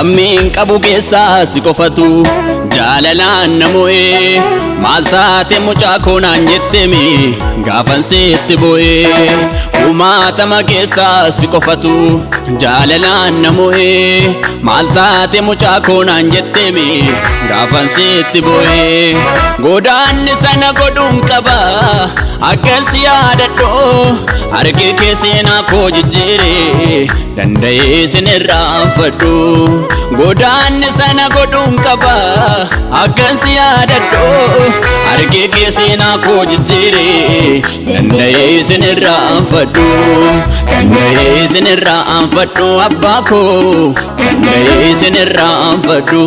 Lammiin qabu keessaa si qofatu jaalalaan namo'ee maal taate mucaa koonaan jettemi gaafan sitti bu'ee kumaatama keessaa si qofatu jaalalaan namo'ee maal taate mucaa koonaan jettemi gaafan sitti bu'ee godaanni sana godhuun qaba akkas yaadadhoo harki kee seenaa koo jijjiiree danda'ee sinirraanfadhu godaanni sana godhuun qaba akkas yaadadhoo harki kee seenaa koo jijjiiree danda'ee sinirraanfadhu danda'ee sinirraanfadhu abbaa koo danda'ee sinirraanfadhu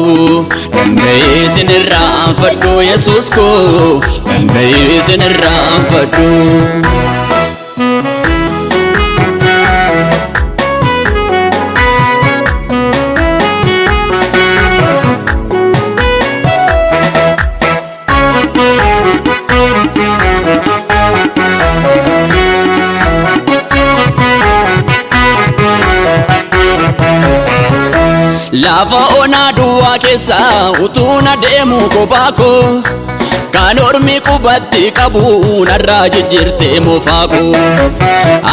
danda'ee sinirraanfadhu Yesuus koo danda'ee sinirraanfadhu. Lafa onaa duwwaa keessa utuu na deemu kophaa koo kan ormi qubatti qabu narraa jijjiirtee moofaa koo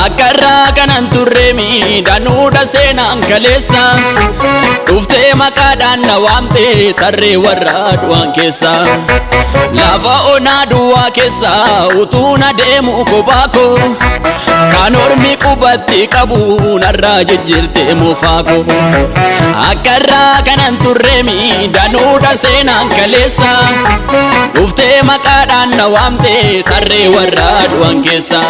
akka irraa kanan turre miidhanuudha seenaan kaleessa dhuftee maqaadhaan na waamtee tarree warra du'an keessa lafa onaa duwwaa keessa utuu na deemu kophaa koo kan ormi qubatti qabu narraa jijjiirtee moofaa koo akka irraa kanan turre miidhanuudha seenaan kaleessa dhuftee maqaadhaan na waamtee tarree warra du'an keessa.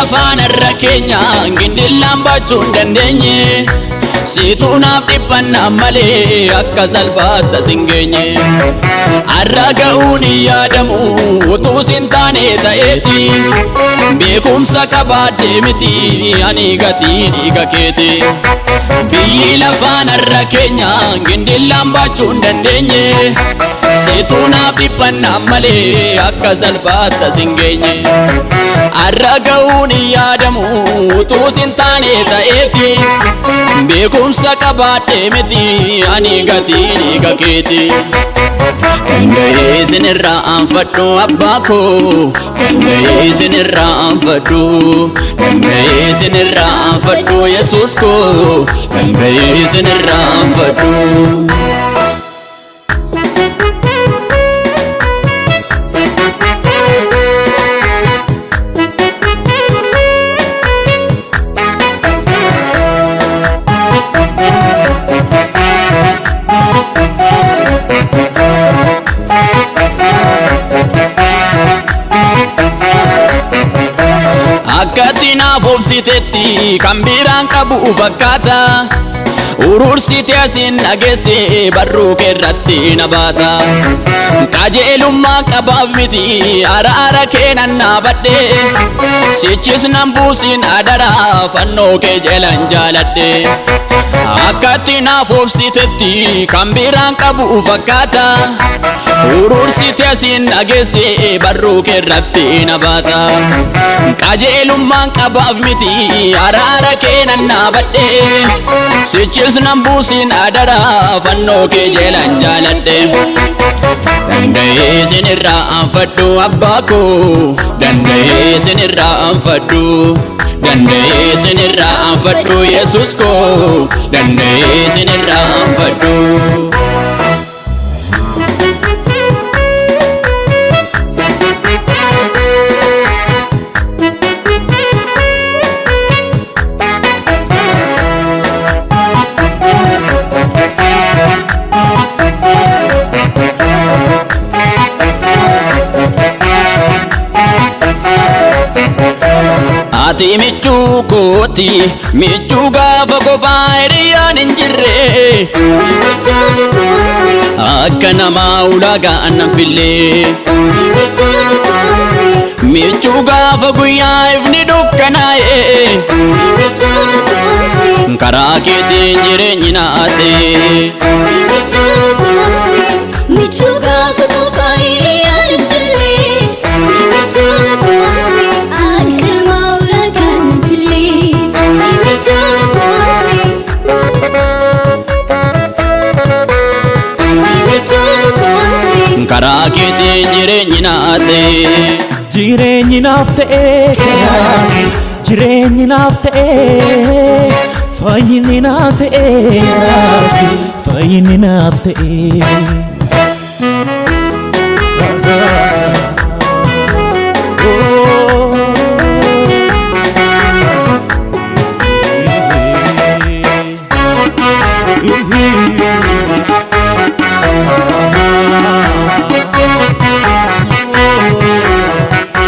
Afaan irra keenya gindillaan baachuu hin dandeenye siituu naaf dhiphannaa malee akka salphaatti sin geenye har'a ga'uun hin yaadamu utuu sin taane ta'eeti beekumsa qabaadhee miti ani gatii dhiiga keeti biyyi lafaan irra keenya gindillaan baachuu hin dandeenye siituu naaf dhiphannaa malee akka salphaatti sin geenye har'a ga'uun hin yaadamu utuu sin taane ta'eeti beekumsa qabaadhee miti ani gatii dhiiga keeti danda'ee sinirraanfadhu abbaa koo danda'ee sinirraanfadhu danda'ee sinirraanfadhu Yesuus koo danda'ee sinirraanfadhu. Akkatti naaf obsitetti kan biraan qabu fakkaata urursite asin dhageesse barruu keerratti na baata qajeelummaa qabaaf miti araara kee nan naabadhe sichis nan buusin adara fannoo kee jalan jaaladhe akkatti naaf obsitetti kan biraan qabu fakkaata urursite asin dhageesse barruu keerratti na baata qajeelummaan qabaaf miti araara kee nan naabadhe sichis nan buusin adara fannoo kee jalan jaaladhe danda'ee sinirraanfadhu abbaa koo danda'ee sinirraanfadhu danda'ee sinirraanfadhu Yesuus koo danda'ee sinirraanfadhu. Ati michuu kooti michuu gaafa kophaa hiriyaan hin jirre akka namaa ulaagaan nan fillee michuu gaafa guyyaa ifni dukkanaa'e karaa keetiin jireenyi naate michuu gaafa kophaa hiriyaan hin jirre karaa keetiin jireenyi naate jireenyi naaf ta'e jireenyi naaf ta'e fayyinni naaf ta'e fayyinni naaf ta'e